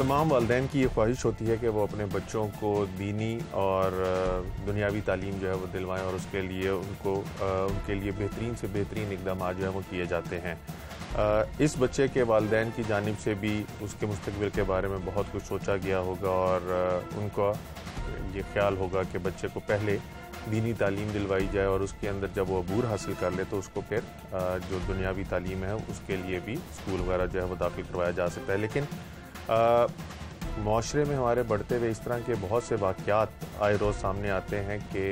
तमाम वालिदैन की ये ख्वाहिश होती है कि वो अपने बच्चों को दीनी और दुनियावी तालीम जो है वो दिलवाएं और उसके लिए उनके लिए बेहतरीन से बेहतरीन इक़दाम जो है वो किए जाते हैं। इस बच्चे के वालिदैन की जानिब से भी उसके मुस्तक़बिल के बारे में बहुत कुछ सोचा गया होगा और उनका ये ख्याल होगा कि बच्चे को पहले दीनी तालीम दिलवाई जाए और उसके अंदर जब वो अबूर हासिल कर ले तो उसको फिर जो दुनियावी तालीम है उसके लिए भी स्कूल वगैरह जो है वो दाखिल करवाया जा सकता है। लेकिन माशरे में हमारे बढ़ते हुए इस तरह के बहुत से वाक़यात आए रोज़ सामने आते हैं कि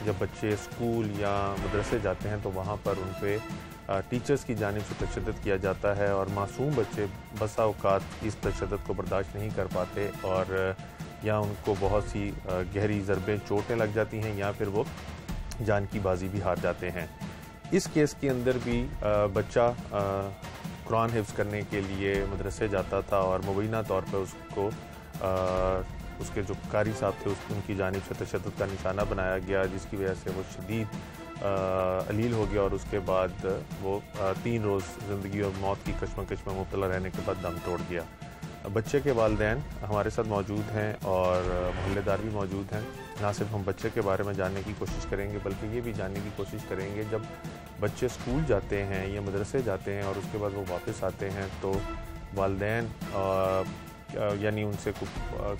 जब बच्चे स्कूल या मदरसे जाते हैं तो वहाँ पर उन पर टीचर्स की जानिब से तशद्दुद किया जाता है और मासूम बच्चे बसा औक़ात इस तशद्दुद को बर्दाश्त नहीं कर पाते और या उनको बहुत सी गहरी ज़रबें चोटें लग जाती हैं या फिर वो जान की बाजी भी हार जाते हैं। इस केस के अंदर भी बच्चा कुरान हिफ्ज़ करने के लिए मदरसे जाता था और मुबैना तौर पर उसको उसके जो कारी साहब थे उनकी जानिब से तशद्दुद का निशाना बनाया गया, जिसकी वजह से वो शदीद अलील हो गया और उसके बाद वो 3 रोज़ ज़िंदगी और मौत की कश्मकश में मुब्तला रहने के बाद दम तोड़ गया। बच्चे के वालिदैन हमारे साथ मौजूद हैं और मोहल्लेदार भी मौजूद हैं। ना सिर्फ हम बच्चे के बारे में जानने की कोशिश करेंगे बल्कि ये भी जानने की कोशिश करेंगे जब बच्चे स्कूल जाते हैं या मदरसे जाते हैं और उसके बाद वो वापस आते हैं तो वालिदैन यानी उनसे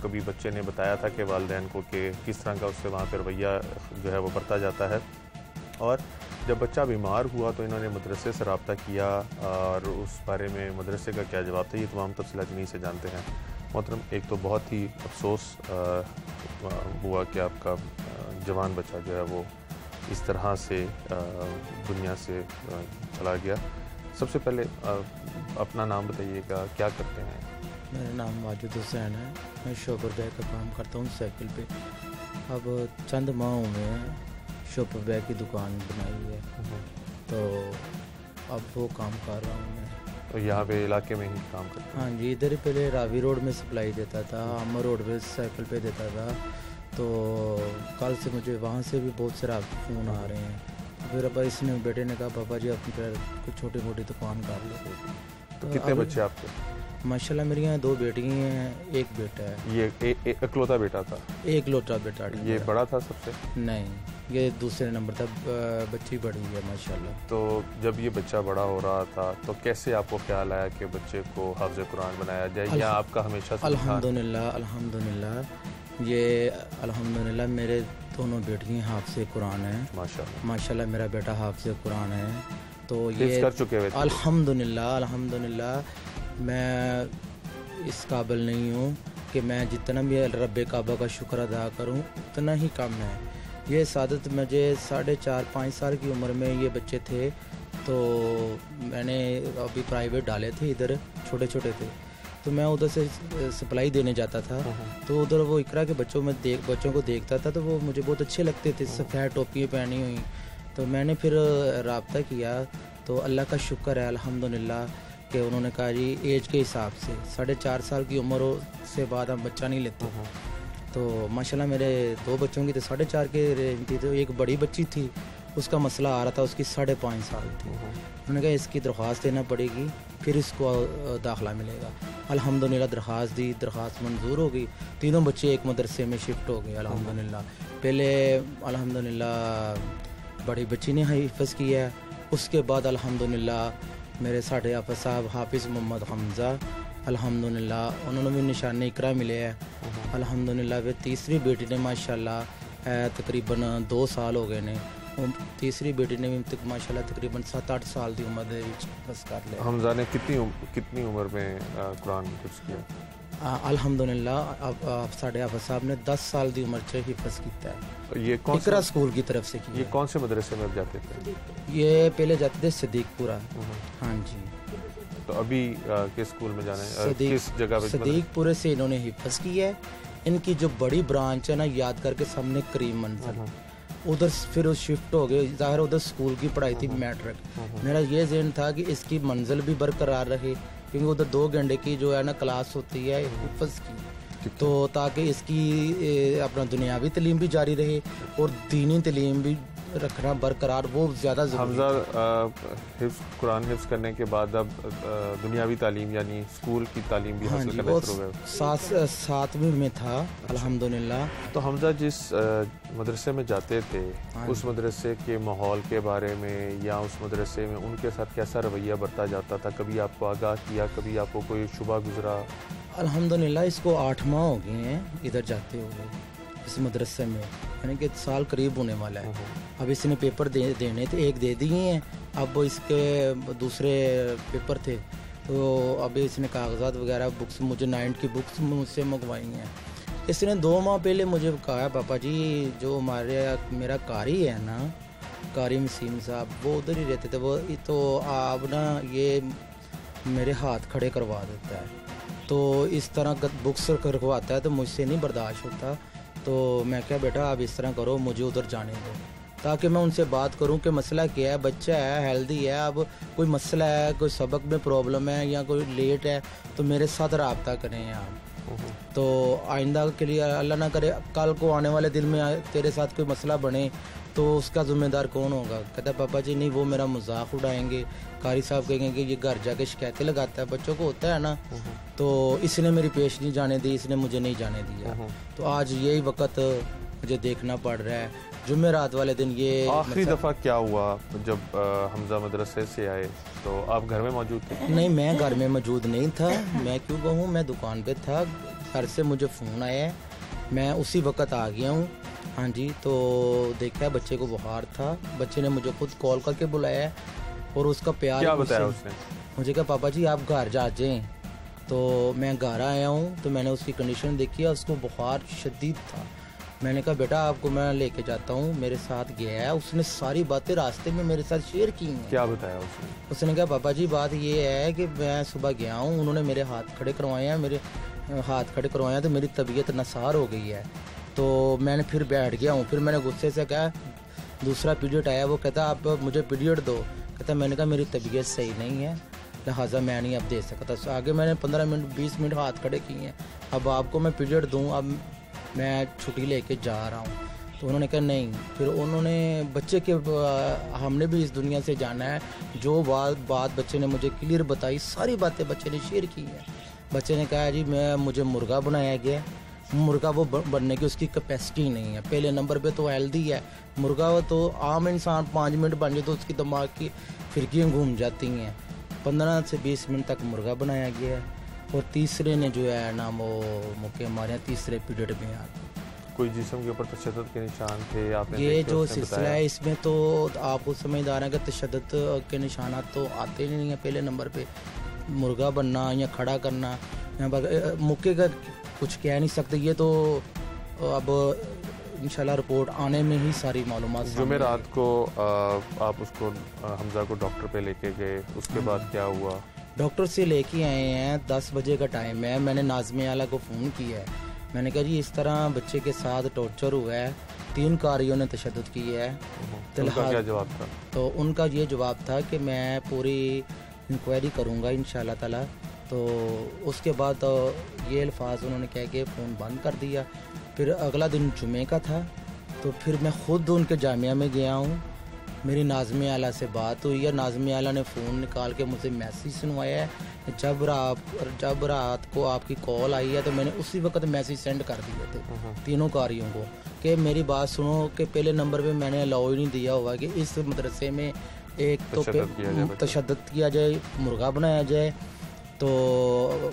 कभी बच्चे ने बताया था कि वालिदैन को कि किस तरह का उससे वहाँ पर रवैया जो है वो बरता जाता है। और जब बच्चा बीमार हुआ तो इन्होंने मदरसे से रब्ता किया और उस बारे में मदरसे का क्या जवाब था ये तमाम तफसीलात इन्हीं से जानते हैं। मोहतरम, एक तो बहुत ही अफसोस हुआ कि आपका जवान बच्चा जो है वो इस तरह से दुनिया से चला गया। सबसे पहले अपना नाम बताइएगा, क्या करते हैं? मेरा नाम वाजिद हुसैन है, मैं शोबर बैग का काम करता हूँ साइकिल पे। अब चंद माह हुए हैं शोपर बैग की दुकान बनाई है तो अब वो काम कर रहा हूँ मैं। तो यहाँ पे इलाके में ही काम करते हैं? हाँ जी, इधर पहले रावी रोड में सप्लाई देता था, अमर रोड पे साइकिल पे देता था। तो कल से मुझे वहाँ से भी बहुत सारे फ़ोन आ रहे हैं। फिर अब इसने बेटे ने कहा पापा जी अपनी कुछ छोटी मोटी दुकान कर लो। तो कितने बच्चे आपके? माशाल्लाह मेरी यहाँ 2 बेटी हैं, 1 बेटा है। ये इकलौता बेटा था? एक लौटा बेटा। ये बड़ा था सबसे? नहीं, ये दूसरे नंबर था, बच्ची बड़ी है माशाल्लाह। तो जब ये बच्चा बड़ा हो रहा था तो कैसे आपको ख्याल आया कि बच्चे को हाफ़िज़ कुरान बनाया जाए या आपका हमेशा से? अल्हम्दुलिल्लाह ये अल्हम्दुलिल्लाह मेरे दोनों बेटियाँ हाफ़िज़ कुरान हैं माशाल्लाह। मेरा बेटा हाफ़िज़ कुरान है तो ये कर चुके हुए? अल्हम्दुलिल्लाह मैं इस काबिल नहीं हूँ कि मैं जितना भी रब्बे काबा का शुक्र अदा करूँ उतना ही कम है। ये सादत मुझे 4.5-5 साल की उम्र में ये बच्चे थे तो मैंने अभी प्राइवेट डाले थे, इधर छोटे छोटे थे तो मैं उधर से सप्लाई देने जाता था तो उधर वो इकरा के बच्चों को देखता था तो वो मुझे बहुत अच्छे लगते थे, सफ़ेद टोपियाँ पहनी हुई। तो मैंने फिर रब्ता किया तो अल्लाह का शुक्र है अल्हम्दुलिल्लाह कि उन्होंने कहा जी एज के हिसाब से 4.5 साल की उम्र से बाद हम बच्चा नहीं लेते। तो माशाल्लाह मेरे 2 बच्चों की तो 4.5 के रेंज थी, तो एक बड़ी बच्ची थी उसका मसला आ रहा था, उसकी 5.5 साल थी। उन्होंने कहा इसकी दरख्वास्त देना पड़ेगी फिर इसको दाखिला मिलेगा। अल्हम्दुलिल्लाह दरख्वास्त दी, दरख्वास्त मंजूर हो गई। तीनों बच्चे एक मदरसे में शिफ्ट हो गए अल्हम्दुलिल्लाह। पहले अल्हम्दुलिल्लाह बड़ी बच्ची ने हिफ्ज़ किया, उसके बाद अल्हम्दुलिल्लाह मेरे साढ़े आपा साहब हाफिज़ मोहम्मद हमज़ा अल्हम्दुलिल्लाह उन्होंने भी निशान इकरा मिले हैं अल्हम्दुलिल्लाह। फिर तीसरी बेटी ने माशाल्लाह तकरीबन 2 साल हो गए ने, तीसरी बेटी ने भी माशाल्लाह तकरीबन 7-8 साल की उम्र दे बस कर लिया। हमज़ा ने कितनी उम्र में कुरान हिफ्ज़ किया? अल्हम्दुलिल्लाह अब साढ़े आपा साहब ने 10 साल की उम्र से हिफ्ज़ किया है। तो ये कौन इकरा स्कूल की तरफ से किया। ये कौन से मदरसे में जाते थे? ये पहले जाते थे सदीकपुरा। हाँ जी। तो अभी किस स्कूल में जाना है, किस जगह पे? सदीकपुरे से इन्होंने हिफ्ज़ किया है। इनकी जो बड़ी ब्रांच है ना याद करके सामने करीम मंजिल, उधर फिर वो शिफ्ट हो गए। ज़ाहिर उधर स्कूल की पढ़ाई थी मैट्रिक। मेरा ये ज़हन था कि इसकी मंजिल भी बरकरार रहे क्योंकि उधर 2 घंटे की जो है ना क्लास होती है हिफ्ज़ की, तो ताकि इसकी अपना दुनियावी तलीम भी जारी रहे और दीनी तलीम भी रखना बरकरार वो ज़्यादा ज़रूरी है। हमजा कुरान हिफ्ज़ करने के बाद अब दुनियावी तालीम यानी स्कूल की तालीम भी हासिल करना शुरू हो गया। सातवीं में था अल्हम्दुलिल्लाह। तो हमजा जिस मदरसे में जाते थे उस मदरसे के माहौल के बारे में या उस मदरसे में उनके साथ कैसा रवैया बरता जाता था, कभी आपको आगाह किया, कभी आपको कोई शुबा गुजरा? अल्हम्दुलिल्लाह इसको 8 माह हो गए हैं इधर जाते हुए इस मदरसे में, यानी कि साल करीब होने वाला है। अब इसने पेपर देने थे, एक दे दिए हैं, अब इसके दूसरे पेपर थे तो अभी इसने कागजात वगैरह बुक्स मुझे 9 की बुक्स मुझसे मंगवाई हैं। इसने 2 माह पहले मुझे कहा पापा जी जो मेरा कारी है ना, कारी मसीम साहब, वो उधर ही रहते थे, वो तो आप ना ये मेरे हाथ खड़े करवा देता है, तो इस तरह बुक्स करवाता है तो मुझसे नहीं बर्दाश्त होता। तो मैं क्या बेटा आप इस तरह करो, मुझे उधर जाने दो ताकि मैं उनसे बात करूं कि मसला क्या है, बच्चा है हेल्दी है, अब कोई मसला है, कोई सबक में प्रॉब्लम है या कोई लेट है तो मेरे साथ रब्ता करें आप। तो आइंदा के लिए अल्लाह ना करे कल को आने वाले दिन में तेरे साथ कोई मसला बने तो उसका ज़िम्मेदार कौन होगा? कहता पापा जी नहीं, वो मेरा मजाक उड़ाएंगे, कारी साहब कहेंगे कि ये घर जाके शिकायतें लगाता है, बच्चों को होता है ना। तो इसने मेरी पेश नहीं जाने दी, इसने मुझे नहीं जाने दिया। तो आज यही वक्त मुझे देखना पड़ रहा है। जुमेरात वाले दिन ये आखिरी दफ़ा क्या हुआ जब हमजा मदरसे से आए तो आप घर में मौजूद थे? नहीं, मैं घर में मौजूद नहीं था। मैं क्यों कहूँ, मैं दुकान पे था, घर से मुझे फ़ोन आया, मैं उसी वक्त आ गया हूँ। हाँ जी, तो देखा बच्चे को बुखार था, बच्चे ने मुझे खुद कॉल करके बुलाया और उसका प्यार क्या बताया उसने? मुझे कहा पापा जी आप घर जा जाएं। तो मैं घर आया हूँ तो मैंने उसकी कंडीशन देखी है, उसको बुखार शदीद था। मैंने कहा बेटा आपको मैं लेके जाता हूँ, मेरे साथ गया है। उसने सारी बातें रास्ते में मेरे साथ शेयर की हैं। क्या बताया उसने? उसने कहा पापा जी बात ये है कि मैं सुबह गया हूँ, उन्होंने मेरे हाथ खड़े करवाए हैं, मेरे हाथ खड़े करवाए तो मेरी तबीयत नसार हो गई है। तो मैंने फिर बैठ गया हूँ। फिर मैंने गुस्से से कहा, दूसरा पीरियड आया, वो कहता आप मुझे पीरियड दो। कहता मैंने कहा मेरी तबीयत सही नहीं है, लिहाजा मैं नहीं अब दे सकता। तो आगे मैंने 15 मिनट 20 मिनट हाथ खड़े किए हैं, अब आपको मैं पीरियड दूँ, अब मैं छुट्टी लेके जा रहा हूँ। तो उन्होंने कहा नहीं। फिर उन्होंने बच्चे के हमने भी इस दुनिया से जाना है, जो बात बच्चे ने मुझे क्लियर बताई, सारी बातें बच्चे ने शेयर की हैं। बच्चे ने कहा जी मुझे मुर्गा बनाया गया, मुर्गा वो बनने की उसकी कैपेसिटी नहीं है। पहले नंबर पे तो हेल्दी है मुर्गा, वो तो आम इंसान 5 मिनट बन जाए तो उसकी दिमाग की फिरकियाँ घूम जाती हैं। 15 से 20 मिनट तक मुर्गा बनाया गया है और तीसरे ने जो है ना वो मुक्के मारे तीसरे पीरियड में। कोई जिस्म के ऊपर तशद्दुद के निशान थे? आपने ये जो सिलसिला है इसमें तो आपको समझदार है कि तशद्दुद के निशानात तो आते ही नहीं है। पहले नंबर पे मुर्गा बनना या खड़ा करना, मुक्के का कुछ कह नहीं सकते, ये तो अब इंशाल्लाह रिपोर्ट आने में ही सारी मालूमात। जुमेरात को आप उसको हमजा को डॉक्टर पे लेके गए, उसके बाद क्या हुआ? डॉक्टर से लेके आए हैं, 10 बजे का टाइम है। मैंने नाज़िम आला को फ़ोन किया है, मैंने कहा जी इस तरह बच्चे के साथ टॉर्चर हुआ है, 3 कारियों ने तशद्दुद किया है। तो उनका क्या जवाब था? तो उनका ये जवाब था कि मैं पूरी इंक्वायरी करूँगा इंशाल्लाह ताला। तो उसके बाद ये अल्फाज उन्होंने कह के फ़ोन बंद कर दिया। फिर अगला दिन जुमे का था, तो फिर मैं ख़ुद उनके जामिया में गया हूँ। मेरी नाज़िम आला से बात हुई है, नाज़िम आला ने फ़ोन निकाल के मुझे मैसेज सुनवाया है। जब रात को आपकी कॉल आई है तो मैंने उसी वक्त मैसेज सेंड कर दिए थे तीनों कारियों को कि मेरी बात सुनो कि पहले नंबर पे मैंने अलाउ ही नहीं दिया हुआ कि इस मदरसे में एक तो तशद्दुद किया जाए, मुर्गा बनाया जाए, तो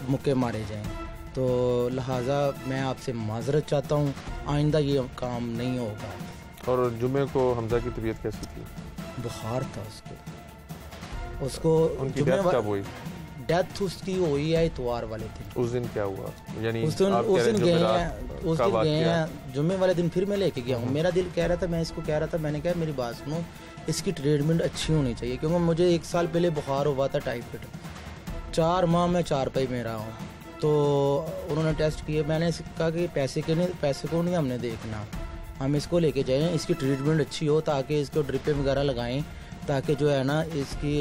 मुक्के मारे जाएं। तो लिहाजा मैं आपसे माजरत चाहता हूँ, आइंदा ये काम नहीं होगा। और जुमे को हमजा की तबीयत कैसी थी? बुखार था उसको उनकी डेथ कब हुई? डेथ उसकी हुई है इतवार वाले दिन। उस दिन क्या हुआ? यानी उस दिन गए हैं जुम्मे वाले दिन। फिर मैं लेके गया हूँ, मेरा दिल कह रहा था, मैं इसको कह रहा था, मैंने कहा मेरी बात सुनो, इसकी ट्रीटमेंट अच्छी होनी चाहिए, क्योंकि मुझे 1 साल पहले बुखार हुआ था टाइफाइड। 4 माह मैं चारपाई में रहा हूँ। तो उन्होंने टेस्ट किए, मैंने कहा कि पैसे को नहीं हमने देखना, हम इसको लेके जाएं, इसकी ट्रीटमेंट अच्छी हो ताकि इसको ड्रिपें वगैरह लगाएं, ताकि जो है ना इसकी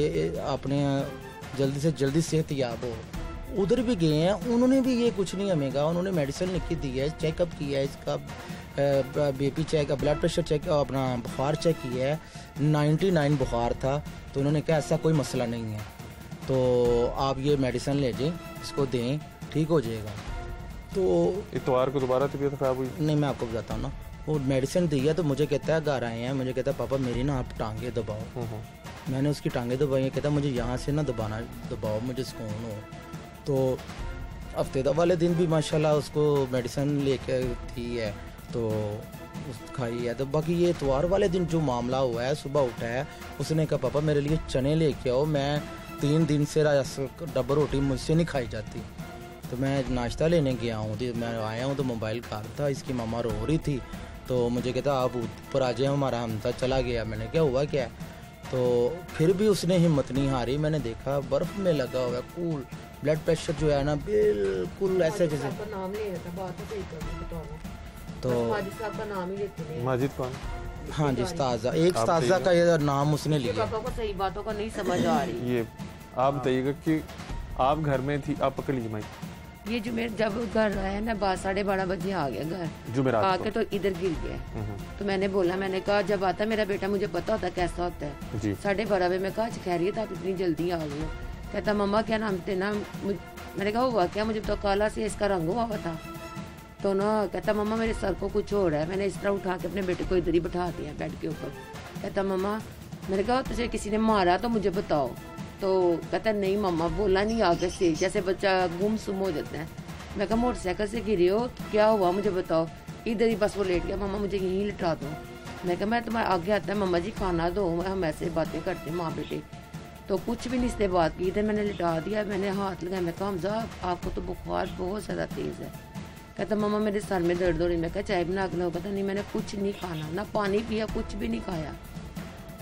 अपने जल्दी से जल्दी सेहत याब हो। उधर भी गए हैं, उन्होंने भी ये कुछ नहीं हमें कहा। उन्होंने मेडिसिन लिखी दी है, चेकअप किया है, इसका BP check, blood pressure check, अपना बुखार चेक किया है, 99 बुखार था। तो उन्होंने कहा ऐसा कोई मसला नहीं है, तो आप ये मेडिसिन ले जाएं, इसको दें, ठीक हो जाएगा। तो इतवार को दोबारा तबीयत खराब हुई? नहीं, मैं आपको बताता हूँ ना, वो मेडिसिन दी है तो मुझे कहता है घर आए हैं, मुझे कहता है पापा मेरी ना आप टांगे दबाओ। मैंने उसकी टांगे दबाई है, कहता मुझे यहाँ से ना दबाओ, मुझे सुकून हो। तो हफ्ते वाले दिन भी माशाल्लाह उसको मेडिसिन लेके थी है तो खाई है। तो बाकी ये इतवार वाले दिन जो मामला हुआ है, सुबह उठा है, उसने कहा पापा मेरे लिए चने लेके आओ, मैं 3 दिन से डब्बा रोटी मुझसे नहीं खाई जाती। तो मैं नाश्ता लेने गया हूँ, तो मैं आया हूँ तो मोबाइल कार था, इसकी मामा रो रही थी। तो मुझे कहता आप ऊपर आ जाए, हमारा हमसा चला गया। मैंने क्या हुआ क्या? तो फिर भी उसने हिम्मत नहीं हारी। मैंने देखा बर्फ़ में लगा हुआ है, कूल, ब्लड प्रेशर जो है ना बिल्कुल ऐसे जैसे। नाम ले रहा था, बात तो सही कर, तो माजिद साहब का नाम ही लेते हैं। माजिद कौन? हाँ जी, उस्ताज़ा, एक उस्ताज़ा का ये नाम उसने लिया। पापा को सही बातों का नहीं समझ आ रही। ये आप बताइएगा कि आप घर में थी, आप पकड़ लीजिए माइक। ये जब घर आया ना 12-12:30 बजे आ गया घर, जुमेरात आके तो इधर गिर गया। तो मैंने बोला, मैंने कहा जब आता मेरा बेटा मुझे पता होता कैसा होता है। 12:30 बजे मैं कहा खैरियत आप इतनी जल्दी आ गई हो? कहता मम्मा क्या नाम थे ना, मैंने कहा हुआ क्या? मुझे तो काला से इसका रंग हुआ था। तो ना कहता मम्मा मेरे सर को कुछ हो रहा है। मैंने इस तरह उठा के अपने बेटे को इधर ही बैठा दिया बेड के ऊपर। कहता मम्मा, मैंने कहा तुझे किसी ने मारा तो मुझे बताओ। तो कहता नहीं मम्मा, बोला नहीं आगे से, जैसे बच्चा गुमसुम हो जाता है। मैं कहा मोटरसाइकिल से गिरे हो, क्या हुआ मुझे बताओ। इधर ही बस वो लेट गया, मम्मा मुझे यहीं लिटा दो। मैं कहा मैं तुम्हारे आगे आता है मम्मा जी, खाना दो, हम ऐसे बातें करते माँ बेटे। तो कुछ भी नहीं इसने बात की, इधर मैंने लिटा दिया, मैंने हाथ लगाया। मैं कहा हमजा आपको तो बुखार बहुत ज़्यादा तेज़ है। कहता मम्मा मेरे सर में दर्द हो रही। मैं कहा चाय बना के लो। कहता नहीं मैंने कुछ नहीं खाना, ना पानी पिया, कुछ भी नहीं खाया।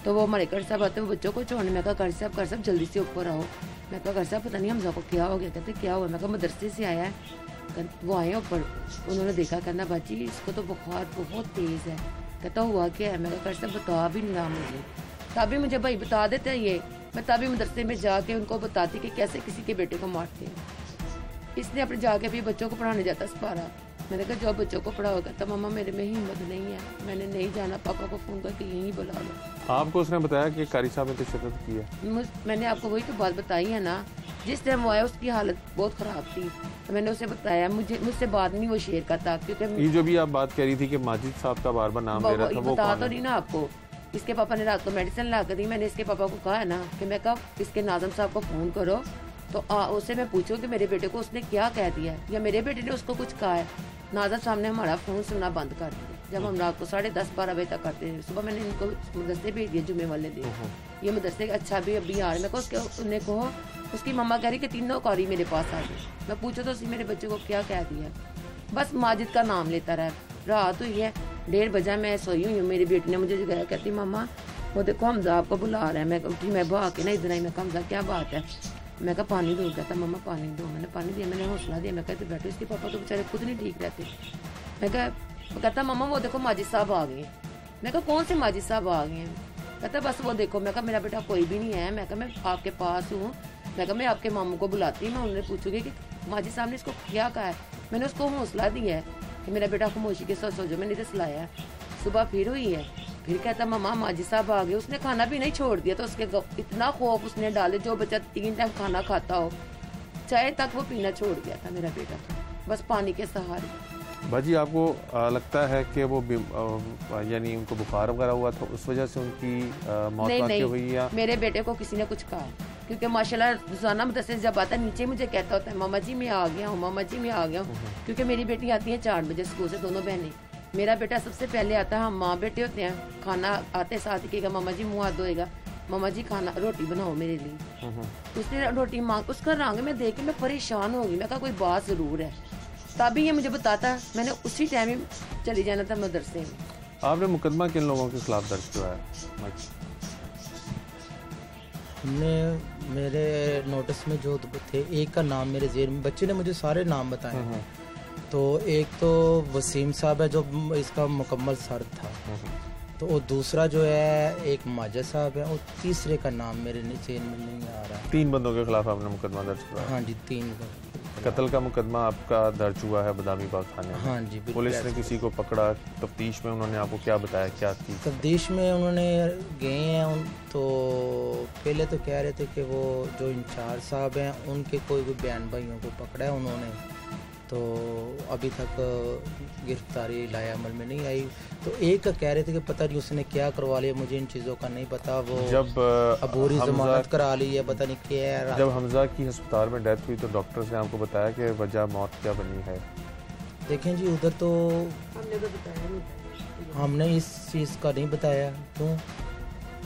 तो वो हमारे घर साहब आते, वो बच्चों को छोड़ने। मैं कहा घर साहब जल्दी से ऊपर आओ। मैं कहा घर साहब पता नहीं हमजा को क्या हो गया। कहते क्या हुआ? मैं कहा मदरसे से आया है। वो आए ऊपर, उन्होंने देखा, कहना बाजी इसको तो बुखार बहुत तेज़ है। कहता हुआ क्या है? मैं कहा घर साहब बता भी नहीं रहा मुझे। तभी मुझे भाई बता देते हैं ये, मैं तभी मदरसे में जाके उनको बताती कि कैसे किसी के बेटे को मारते हैं। इसने अपने जाके भी बच्चों को पढ़ाने जाता सपारा। मैंने कहा जो बच्चों को पढ़ाओगा। तो मम्मा मेरे में हिम्मत नहीं है, मैंने नहीं जाना, पापा को फ़ोन करके यहीं बुला लो। आपको उसने बताया कि कारी साहब ने तशद्दुद किया? मैंने आपको वही तो बात बताई है ना, जिस टाइम वो आया उसकी हालत बहुत ख़राब थी। तो मैंने उसे बताया, मुझसे बात नहीं वो शेयर करता, क्योंकि ये जो भी आप बात कह रही थी कि माजिद साहब का बार बार नाम ले रहा था, वो बता तो नहीं ना आपको। इसके पापा ने रात को मेडिसिन ला कर दी। मैंने इसके पापा को कहा है ना कि मैं कब इसके नाज़म साहब को फ़ोन करो तो उससे मैं पूछूं कि मेरे बेटे को उसने क्या कह दिया है या मेरे बेटे ने उसको कुछ कहा है। नाज़म साहब ने हमारा फ़ोन सुनना बंद कर दिया जब हम रात को 10:30-12 बजे तक करते थे। सुबह मैंने इनको मदरसे भेज दिया जुम्मे वाले दिन। ये मदरसे अच्छा भी अभी आ रहे। मैं उसने कहो उसकी मम्मा कह रही कि 3 कौरी मेरे पास आ गई। मैं पूछो तो उसी मेरे बच्चे को क्या कह दिया। बस माजिद का नाम लेता रहा। रात हुई है 1:30 बजे, मैं सोई हुई हूँ। मेरी बेटी ने मुझे जगाया, कहती मम्मा वो देखो हमजा आपको बुला रहा है। मैं उठी, मैं भाग के ना इधर आई। मैं कहा हमजा क्या बात है? मैं कहा पानी दो। कहता मम्मा पानी दो। मैंने पानी दिया, मैंने हौसला दिया। मैं कहती बैठो, इसके पापा तो बेचारे खुद नहीं ठीक रहते। मैं कहता मम्मा वो देखो माजिद साहब आ गए। मैं कहा कौन से माजिद साहब आ गए हैं? कहता बस वो देखो। मैं कहा मेरा बेटा कोई भी नहीं है। मैं कहा मैं आपके पास हूँ। मैं कहा मैं आपके मामू को बुलाती हूँ, मैं उन्हें पूछूंगी कि माजिद साहब ने इसको क्या कहा है। मैंने उसको हौसला दिया है कि मेरा बेटा खामोशी के साथ सो जाओ। मैंने इधर सुलाया। सुबह फिर हुई है, फिर कहता मम्मा माजिद साहब आ गए। उसने खाना भी नहीं छोड़ दिया। तो उसके इतना खौफ उसने डाले, जो बच्चा 3 टाइम खाना खाता हो, चाय तक वो पीना छोड़ गया था मेरा बेटा, बस पानी के सहारे। बाजी आपको लगता है कि वो यानी उनको बुखार वगैरह हुआ था, उस वजह से उनकी मौत वाक़ई हुई? या मेरे बेटे को किसी ने कुछ कहा, क्योंकि माशाल्लाह रोज़ाना मदरसे से जब आता है नीचे मुझे कहता होता है मामा जी मैं आ गया हूँ, मामा जी मैं आ गया हूँ। क्योंकि मेरी बेटी आती है 4 बजे स्कूल से, दोनों बहनें। मेरा बेटा सबसे पहले आता है, हम माँ बेटे होते हैं, खाना आते साथ ही कहेगा मामा जी मुँह हाथ धोएगा, मामा जी खाना रोटी बनाओ मेरे लिए। उसने रोटी मांग, उसका रंग में देख के मैं परेशान हो गई। मैं कहा कोई बात ज़रूर है। तभी ये मुझे बताता, मैंने उसी टाइम ही चली जाना था मदरसे में। आपने मुकदमा किन लोगों के खिलाफ दर्ज करवाया? हमने मेरे नोटिस में जो थे, एक का नाम मेरे जेर में, बच्चे ने मुझे सारे नाम बताए। तो एक तो वसीम साहब है जो इसका मुकम्मल सर था। तो वो दूसरा जो है एक माजा साहब है, और तीसरे का नाम मेरे चेन में नहीं आ रहा। 3 बंदों के खिलाफ आपने मुकदमा दर्ज किया? हाँ जी, 3। कत्ल का मुकदमा आपका दर्ज हुआ है बदामी बाग थाने में? हाँ जी। पुलिस ने किसी को पकड़ा? तफ्तीश में उन्होंने आपको क्या बताया, क्या की तफ्तीश में? उन्होंने गए हैं तो पहले तो कह रहे थे कि वो जो इंचार्ज साहब हैं उनके कोई बयान भाइयों को पकड़ा है उन्होंने, तो अभी तक गिरफ्तारी लाए अमल में नहीं आई। तो एक का कह रहे थे कि पता नहीं उसने क्या करवा लिया, मुझे इन चीज़ों का नहीं पता। वो जब अबूरी जमानत करा ली है, पता नहीं क्या है। जब हमजा की अस्पताल में डेथ हुई तो डॉक्टर्स ने आपको बताया कि वजह मौत क्या बनी है? देखें जी, उधर तो हमने इस चीज़ का नहीं बताया। क्यों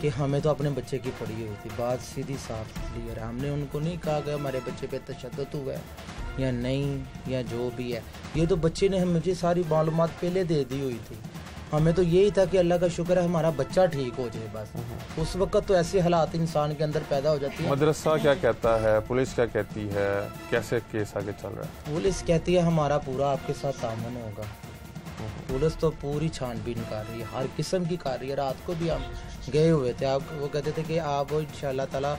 कि हमें तो अपने बच्चे की पड़ी हुई थी, बात सीधी साफ क्लियर है। हमने उनको नहीं कहा कि हमारे बच्चे पे तशद्दुद हुआ है या नहीं, या जो भी है। ये तो बच्चे ने मुझे सारी मालूमात पहले दे दी हुई थी। हमें तो यही था कि अल्लाह का शुक्र है हमारा बच्चा ठीक हो जाए बस। उस वक्त तो ऐसे हालात इंसान के अंदर पैदा हो जाती है। मदरसा क्या कहता है, पुलिस क्या कहती है, कैसे केस आगे चल रहा है? पुलिस कहती है हमारा पूरा आपके साथ तामन होगा। पुलिस तो पूरी छानबीन कर रही है, हर किस्म की कर रही है। रात को भी हम गए हुए थे, आप वो कहते थे कि आप इंशाअल्लाह ताला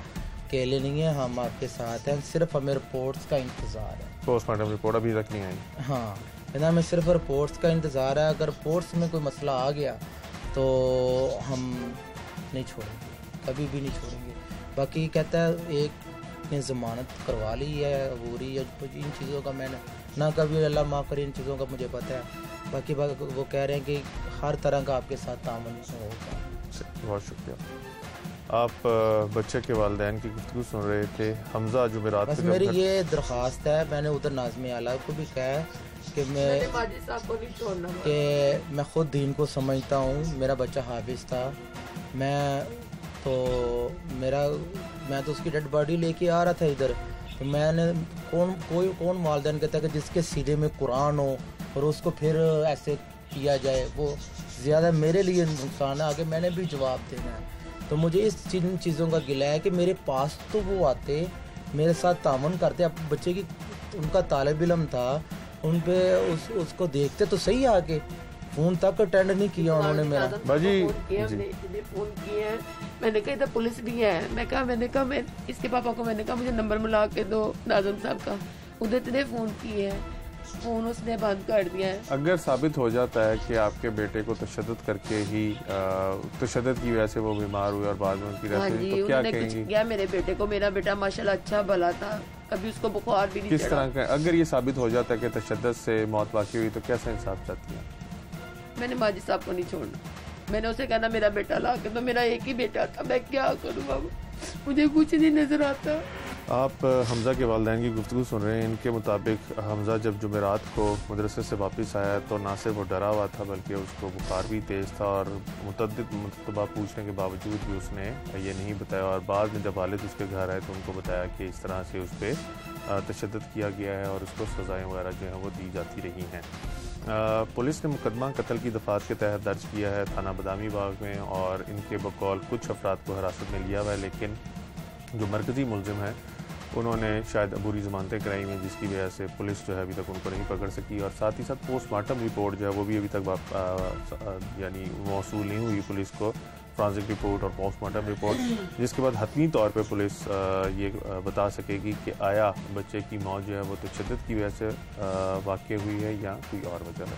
अकेले नहीं है, हम आपके साथ हैं, सिर्फ हमें रिपोर्ट्स का इंतज़ार है। पोस्टमार्टम रिपोर्ट अभी तक नहीं आई? हाँ, कहना हमें सिर्फ रिपोर्ट्स का इंतज़ार है। अगर रिपोर्ट्स में कोई मसला आ गया तो हम नहीं छोड़ेंगे, कभी भी नहीं छोड़ेंगे। बाकी कहता है एक ने ज़मानत करवा ली है अबूरी, या इन चीज़ों का मैंने ना कभी, अल्लाह माफ़ करे, इन चीज़ों का मुझे पता है। बाकी वो कह रहे हैं कि हर तरह का आपके साथ तामन होगा। बहुत शुक्रिया। आप बच्चे के वालिदैन की गुफ्तगू सुन रहे थे। हमजा जुमेरात बस मेरी ये दरख्वास्त है, मैंने उधर नाज़िम आला को भी कहा है कि मैं ख़ुद दीन को समझता हूँ। मेरा बच्चा हाफिज़ था, मैं तो उसकी डेड बॉडी लेके आ रहा था इधर, तो मैंने कौन वालिदैन कहता है कि जिसके सीने में कुरान हो और उसको फिर ऐसे किया जाए, वो ज़्यादा मेरे लिए नुकसान है। आगे मैंने भी जवाब देना है। तो मुझे इस चीज़ों का गिला है कि मेरे पास तो वो आते, मेरे साथ तामन करते। अब बच्चे की उनका तालिब इल्म था, उन पे उसको देखते तो सही, आके फ़ोन तक अटेंड नहीं किया उन्होंने मेरा। बाजी फ़ोन किए हैं, मैंने कहा इधर पुलिस भी है। मैंने कहा मैं इसके पापा को मैंने कहा मुझे नंबर मिला के दो नाज़िम साहब का। उधर इतने फ़ोन किए हैं, फ़ोन उसने बंद कर दिया है। अगर साबित हो जाता है कि आपके बेटे को तशद्दुद करके ही तशद्दुद की वजह से वो बीमार हुए और बाद में उनकी हाँ जी, तो क्या कुछ कहेंगी? किया मेरे बेटे को। मेरा बेटा माशाल्लाह अच्छा भला था, कभी उसको बुखार भी नहीं किस चढ़ा। तरह का अगर ये साबित हो जाता है कि तशद्दुद से मौत वाक़ई हुई तो कैसा इंसाफ चाहती हैं? मैंने माजी साहब को नहीं छोड़ना। मैंने उसे कहना मेरा बेटा ला के, तो मेरा एक ही बेटा था, मैं क्या करूँ बाबू, मुझे कुछ नहीं नजर आता। आप हमजा के वालिदैन की गुफ्तगू सुन रहे हैं। इनके मुताबिक हमजा जब जुमेरात को मदरसे से वापस आया तो ना सिर्फ वो डरा हुआ था बल्कि उसको बुखार भी तेज़ था, और मुतअद्दिद मरतबा पूछने के बावजूद भी उसने ये नहीं बताया। और बाद में जब वालिद उसके घर आए तो उनको बताया कि इस तरह से उस पर तशद्दुद किया गया है और उसको सज़ाएँ वगैरह जो हैं वो दी जाती रही हैं। पुलिस ने मुकदमा कत्ल की दफ़ात के तहत दर्ज किया है थाना बदामी बाग में, और इनके बकौल कुछ अफराद को हिरासत में लिया हुआ है, लेकिन जो मरकज़ी मुलजिम है उन्होंने शायद अबूरी ज़मानतें कराई हैं, जिसकी वजह से पुलिस जो है अभी तक उनको नहीं पकड़ सकी। और साथ ही साथ पोस्टमार्टम रिपोर्ट जो है वो भी अभी तक यानी मौसूल नहीं हुई पुलिस को, फॉरेंसिक रिपोर्ट और पोस्टमार्टम रिपोर्ट, जिसके बाद हतमी तौर पे पुलिस ये बता सकेगी कि आया बच्चे की मौत जो है वो तशद्दुद की वजह से वाक़ई हुई है या कोई और वजह है।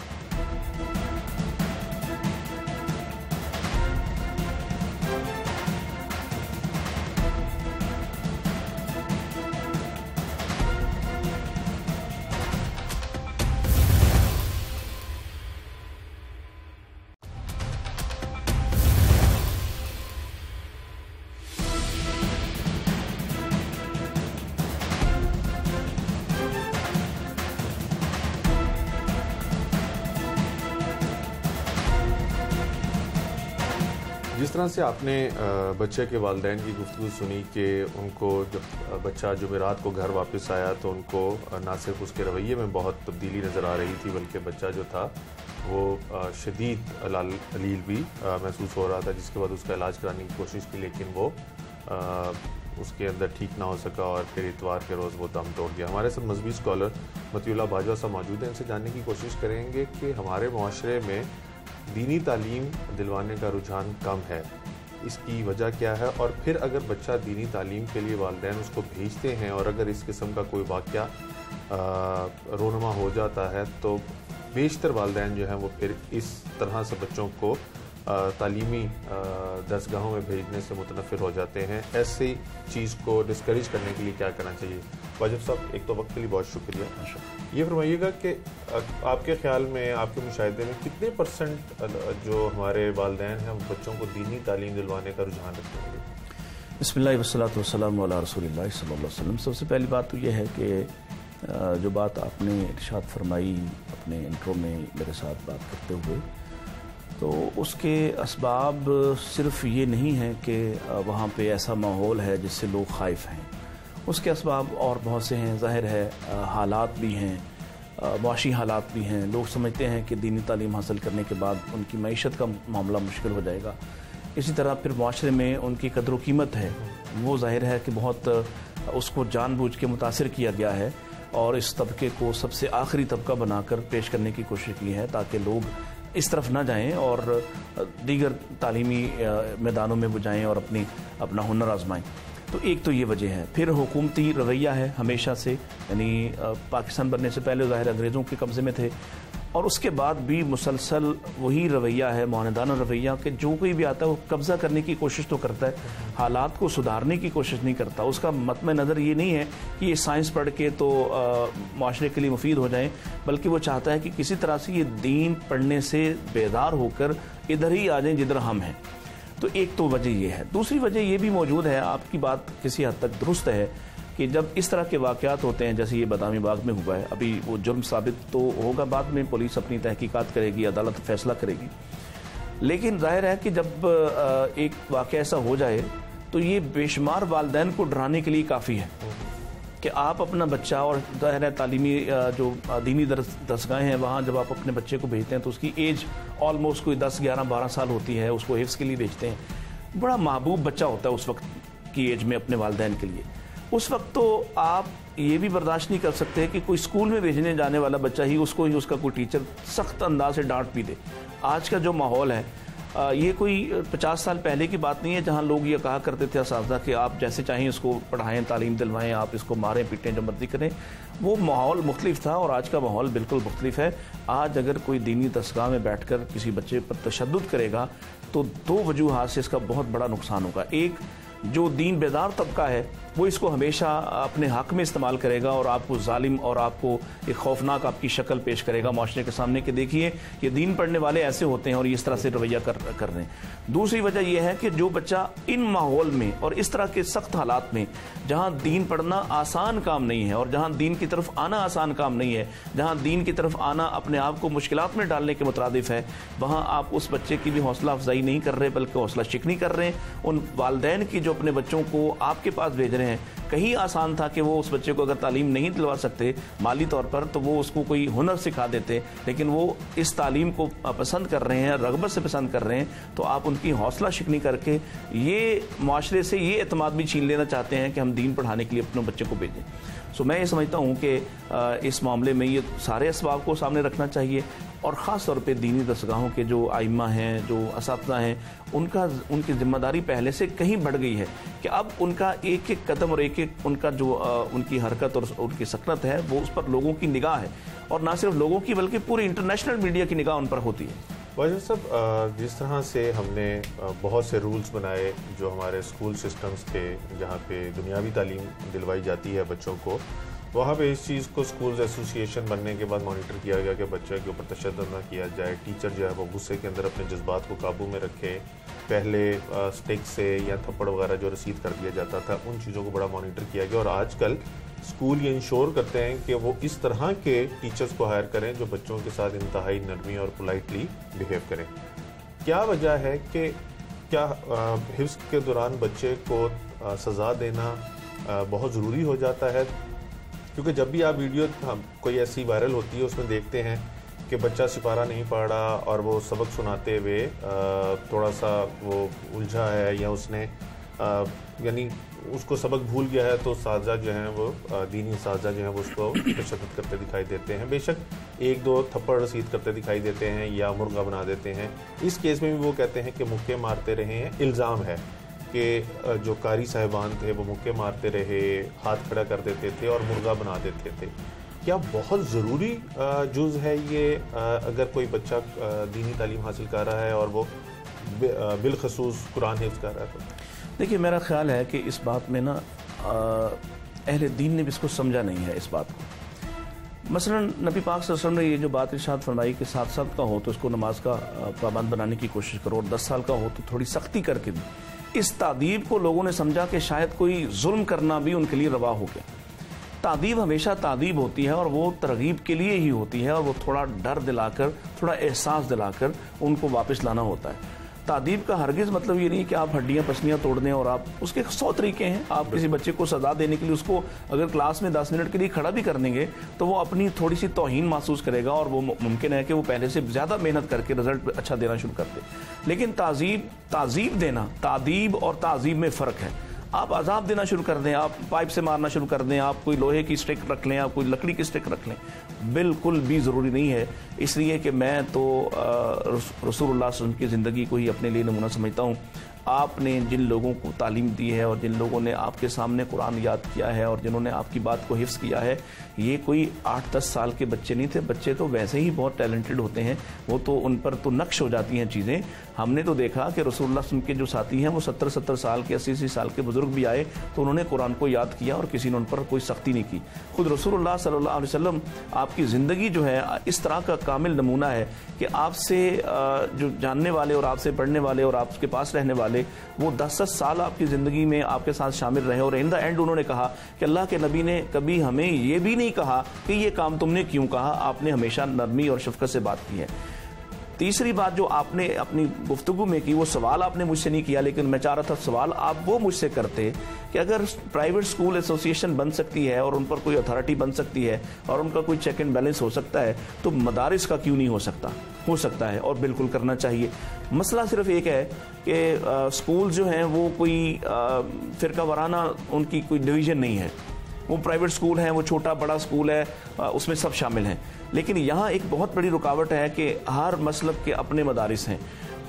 जिस तरह से आपने बच्चे के वालिदैन की गुफ्तगू सुनी कि उनको जब बच्चा जुमेरात को घर वापस आया तो उनको ना सिर्फ उसके रवैये में बहुत तब्दीली नज़र आ रही थी बल्कि बच्चा जो था वो शदीद अलील भी महसूस हो रहा था, जिसके बाद उसका इलाज कराने की कोशिश की लेकिन वो उसके अंदर ठीक ना हो सका और फिर इतवार के रोज़ वो दम तोड़ गया। हमारे साथ मजहबी स्कॉलर मतीउल्लाह बाजवा साहब मौजूद हैं, इनसे जानने की कोशिश करेंगे कि हमारे मुआशरे में दीनी तालीम दिलवाने का रुझान कम है, इसकी वजह क्या है? और फिर अगर बच्चा दीनी तालीम के लिए वालिदैन उसको भेजते हैं और अगर इस किस्म का कोई वाक़या रोनमा हो जाता है तो बेशतर वालिदैन जो हैं वो फिर इस तरह से बच्चों को तालीमी दरसगाहों में भेजने से मुतनफ़िर हो जाते हैं। ऐसी चीज़ को डिस्करेज करने के लिए क्या करना चाहिए? वाजिब साहब, एक तो वक्त के लिए बहुत शुक्रिया। ये फरमाइएगा कि आपके ख्याल में, आपके मुशाहिदे में कितने % जो हमारे वालिदैन हैं वो बच्चों को दीनी तालीम दिलवाने का रुझान रखते हैं? बिस्मिल्लाह वस्सलातु वस्सलामु अला रसूलिल्लाह सल्लल्लाहु अलैहि वसल्लम। सबसे पहली बात तो यह है कि जो बात आपने इरशाद फरमाई अपने इंट्रो में मेरे साथ बात करते हुए, तो उसके असबाब सिर्फ ये नहीं है कि वहाँ पे ऐसा माहौल है जिससे लोग खाइफ हैं। उसके असबाब और बहुत से हैं। ज़ाहिर है हालात भी हैं, माशी हालात भी हैं। लोग समझते हैं कि दीनी तालीम हासिल करने के बाद उनकी मईशत का मामला मुश्किल हो जाएगा। इसी तरह फिर माशरे में उनकी कदर व कीमत है, वो ज़ाहिर है कि बहुत उसको जानबूझ के मुतासिर किया गया है और इस तबके को सबसे आखिरी तबका बनाकर पेश करने की कोशिश की है ताकि लोग इस तरफ ना जाएं और दीगर तालीमी मैदानों में वो जाएँ और अपना हुनर आजमाएँ। तो एक तो ये वजह है। फिर हुकूमती रवैया है हमेशा से, यानी पाकिस्तान बनने से पहले ज़ाहिर अंग्रेज़ों के कब्ज़े में थे और उसके बाद भी मुसलसल वही रवैया है, मौनदाना रवैया, कि जो कोई भी आता है वो कब्ज़ा करने की कोशिश तो करता है, हालात को सुधारने की कोशिश नहीं करता। उसका मतम नज़र ये नहीं है कि ये साइंस पढ़ के तो माशरे के लिए मुफीद हो जाए, बल्कि वो चाहता है कि किसी तरह से ये दीन पढ़ने से बेदार होकर इधर ही आ जाएं जिधर हम हैं। तो एक तो वजह ये है। दूसरी वजह ये भी मौजूद है, आपकी बात किसी हद तक दुरुस्त है, कि जब इस तरह के वाक़यात होते हैं जैसे ये बादामी बाग में हुआ है, अभी वो जुर्म साबित तो होगा, बाद में पुलिस अपनी तहकीकात करेगी, अदालत फैसला करेगी, लेकिन जाहिर है कि जब एक वाक़या ऐसा हो जाए तो ये बेशुमार वालिदैन को डराने के लिए काफ़ी है कि आप अपना बच्चा, और ज़ाहिर है तालीमी जो दीनी दरसगाहें हैं वहाँ जब आप अपने बच्चे को भेजते हैं तो उसकी एज ऑलमोस्ट कोई 10, 11, 12 साल होती है, उसको हिफ्ज़ के लिए भेजते हैं। बड़ा महबूब बच्चा होता है उस वक्त की एज में अपने वालिदैन के लिए। उस वक्त तो आप ये भी बर्दाश्त नहीं कर सकते कि कोई स्कूल में भेजने जाने वाला बच्चा ही उसका कोई टीचर सख्त अंदाज से डांट भी दे। आज का जो माहौल है, ये कोई 50 साल पहले की बात नहीं है जहाँ लोग ये कहा करते थे असातिज़ा कि आप जैसे चाहें इसको पढ़ाएं, तालीम दिलवाएं, आप इसको मारें पीटें जो मर्जी करें। वो माहौल मुख्तलिफ था और आज का माहौल बिल्कुल मुख्तलिफ है। आज अगर कोई दीनी दरसगाह में बैठकर किसी बच्चे पर तशद्दुद करेगा तो दो वजूहात से इसका बहुत बड़ा नुकसान होगा। एक, जो दीन बेदार तबका है वो इसको हमेशा अपने हक में इस्तेमाल करेगा और आपको जालिम और आपको एक खौफनाक आपकी शक्ल पेश करेगा माशरे के सामने कि देखिए ये दीन पढ़ने वाले ऐसे होते हैं और इस तरह से रवैया कर रहे हैं। दूसरी वजह यह है कि जो बच्चा इन माहौल में और इस तरह के सख्त हालात में, जहाँ दीन पढ़ना आसान काम नहीं है और जहाँ दीन की तरफ आना आसान काम नहीं है, जहाँ दीन की तरफ आना अपने आप को मुश्किलात में डालने के मुतरादिफ है, वहाँ आप उस बच्चे की भी हौसला अफजाई नहीं कर रहे बल्कि हौसला शिकनी कर रहे हैं। उन वालिदैन की जो अपने बच्चों को आपके पास भेज रहे हैं, कहीं आसान था कि वो उस बच्चे को अगर तालीम नहीं दिलवा सकते माली तौर पर तो वो उसको कोई हुनर सिखा देते, लेकिन वो इस तालीम को पसंद कर रहे हैं, रग़बत से पसंद कर रहे हैं, तो आप उनकी हौसला शिकनी करके ये माशरे से ये एतमाद भी छीन लेना चाहते हैं कि हम दीन पढ़ाने के लिए अपने बच्चे को भेजें। सो मैं ये समझता हूँ कि इस मामले में ये सारे असबाब को सामने रखना चाहिए और ख़ास तौर पे दीनी दरसगाहों के जो आइम्मा हैं, जो असातिज़ा हैं, उनकी जिम्मेदारी पहले से कहीं बढ़ गई है कि अब उनका एक एक कदम और एक एक उनका जो उनकी हरकत और उनकी सकनत है वो उस पर लोगों की निगाह है और ना सिर्फ लोगों की बल्कि पूरी इंटरनेशनल मीडिया की निगाह उन पर होती है। वाजिब साहब, जिस तरह से हमने बहुत से रूल्स बनाए जो हमारे स्कूल सिस्टम्स थे जहाँ पे दुनियावी तालीम दिलवाई जाती है बच्चों को, वहाँ पे इस चीज़ को स्कूल्स एसोसिएशन बनने के बाद मॉनिटर किया गया कि बच्चे के ऊपर तशद्दुद ना किया जाए, टीचर जो है वो गुस्से के अंदर अपने जज्बात को काबू में रखे, पहले स्टिक से या थप्पड़ वगैरह जो रसीद कर दिया जाता था उन चीज़ों को बड़ा मॉनिटर किया गया और आजकल स्कूल ये इंश्योर करते हैं कि वो इस तरह के टीचर्स को हायर करें जो बच्चों के साथ इंतहाई नरमी और पोलाइटली बिहेव करें। क्या वजह है कि क्या हिफ्ज़ के दौरान बच्चे को सज़ा देना बहुत ज़रूरी हो जाता है? क्योंकि जब भी आप वीडियो कोई ऐसी वायरल होती है उसमें देखते हैं कि बच्चा सिपारा नहीं पढ़ा और वो सबक सुनाते हुए थोड़ा सा वो उलझा है या उसने यानी उसको सबक भूल गया है तो साजा जो हैं वो दीनी साजा जो हैं वो उसको तशद्दुद करते दिखाई देते हैं। बेशक एक दो थप्पड़ रसीद करते दिखाई देते हैं या मुर्गा बना देते हैं। इस केस में भी वो कहते हैं कि मुक्के मारते रहे हैं। इल्ज़ाम है कि जो कारी साहिबान थे वो मुक्के मारते रहे, हाथ खड़ा कर देते थे और मुर्गा बना देते थे। क्या बहुत ज़रूरी जुज़ है ये अगर कोई बच्चा दीनी तालीम हासिल कर रहा है और वो बिलखसूस कुरान हिफ्ज़ कर रहा है? तो देखिए, मेरा ख्याल है कि इस बात में ना अहले दीन ने भी इसको समझा नहीं है इस बात को। मसलन नबी पाक सल्लल्लाहु अलैहि वसल्लम ने ये जो बात इरशाद फरमाई कि 7 साल का हो तो इसको नमाज का पाबंद बनाने की कोशिश करो और 10 साल का हो तो थोड़ी सख्ती करके भी, इस तादीब को लोगों ने समझा कि शायद कोई जुल्म करना भी उनके लिए रवा हो गया। तादीब हमेशा तादीब होती है और वो तरगीब के लिए ही होती है और वो थोड़ा डर दिलाकर, थोड़ा एहसास दिलाकर उनको वापस लाना होता है। तादीब का हरगिज़ मतलब ये नहीं कि आप हड्डियाँ पसलियाँ तोड़ दें, और आप उसके 100 तरीके हैं। आप किसी बच्चे को सज़ा देने के लिए उसको अगर क्लास में 10 मिनट के लिए खड़ा भी कर देंगे तो वो अपनी थोड़ी सी तौहीन महसूस करेगा और वो मुमकिन है कि वो पहले से ज़्यादा मेहनत करके रिजल्ट अच्छा देना शुरू कर दे। लेकिन ताज़ीब देना, तादीब और ताज़ीब में फ़र्क है। आप अजाब देना शुरू कर दें, आप पाइप से मारना शुरू कर दें, आप कोई लोहे की स्टिक रख लें, आप कोई लकड़ी की स्टिक रख लें, बिल्कुल भी ज़रूरी नहीं है। इसलिए कि मैं तो रसूलुल्लाह सल्लल्लाहु अलैहि वसल्लम की ज़िंदगी को ही अपने लिए नमूना समझता हूँ। आपने जिन लोगों को तालीम दी है और जिन लोगों ने आपके सामने कुरान याद किया है और जिन्होंने आपकी बात को हिफ्ज़ किया है, ये कोई 8-10 साल के बच्चे नहीं थे। बच्चे तो वैसे ही बहुत टैलेंटेड होते हैं, वो तो उन पर तो नक्श हो जाती हैं चीज़ें। हमने तो देखा कि रसूलुल्लाह सल्लल्लाहु अलैहि वसल्लम के जो साथी हैं वो 70-70 साल के, 80-80 साल के बुजुर्ग भी आए तो उन्होंने कुरान को याद किया और किसी ने उन पर कोई सख्ती नहीं की। खुद रसूलुल्लाह सल्लल्लाहु अलैहि वसल्लम आपकी ज़िंदगी जो है इस तरह का कामिल नमूना है कि आपसे जो जानने वाले और आपसे पढ़ने वाले और आपके पास रहने वाले वो 10-10 साल आपकी ज़िंदगी में आपके साथ शामिल रहे और इन द एंड उन्होंने कहा कि अल्लाह के नबी ने कभी हमें ये भी नहीं कहा कि ये काम तुमने क्यों कहा, आपने हमेशा नरमी और शफकत से बात की है। तीसरी बात जो आपने अपनी गुफ्तगू में की, वो सवाल आपने मुझसे नहीं किया, लेकिन मैं चाह रहा था सवाल आप वो मुझसे करते कि अगर प्राइवेट स्कूल एसोसिएशन बन सकती है और उन पर कोई अथॉरिटी बन सकती है और उनका कोई चेक एंड बैलेंस हो सकता है तो मदारिस का क्यों नहीं हो सकता? हो सकता है और बिल्कुल करना चाहिए। मसला सिर्फ एक है कि स्कूल जो हैं वो कोई फ़िरका वाराना उनकी कोई डिवीज़न नहीं है। वो प्राइवेट स्कूल हैं, वो छोटा बड़ा स्कूल है, उसमें सब शामिल हैं। लेकिन यहाँ एक बहुत बड़ी रुकावट है कि हर मसलक के अपने मदारिस हैं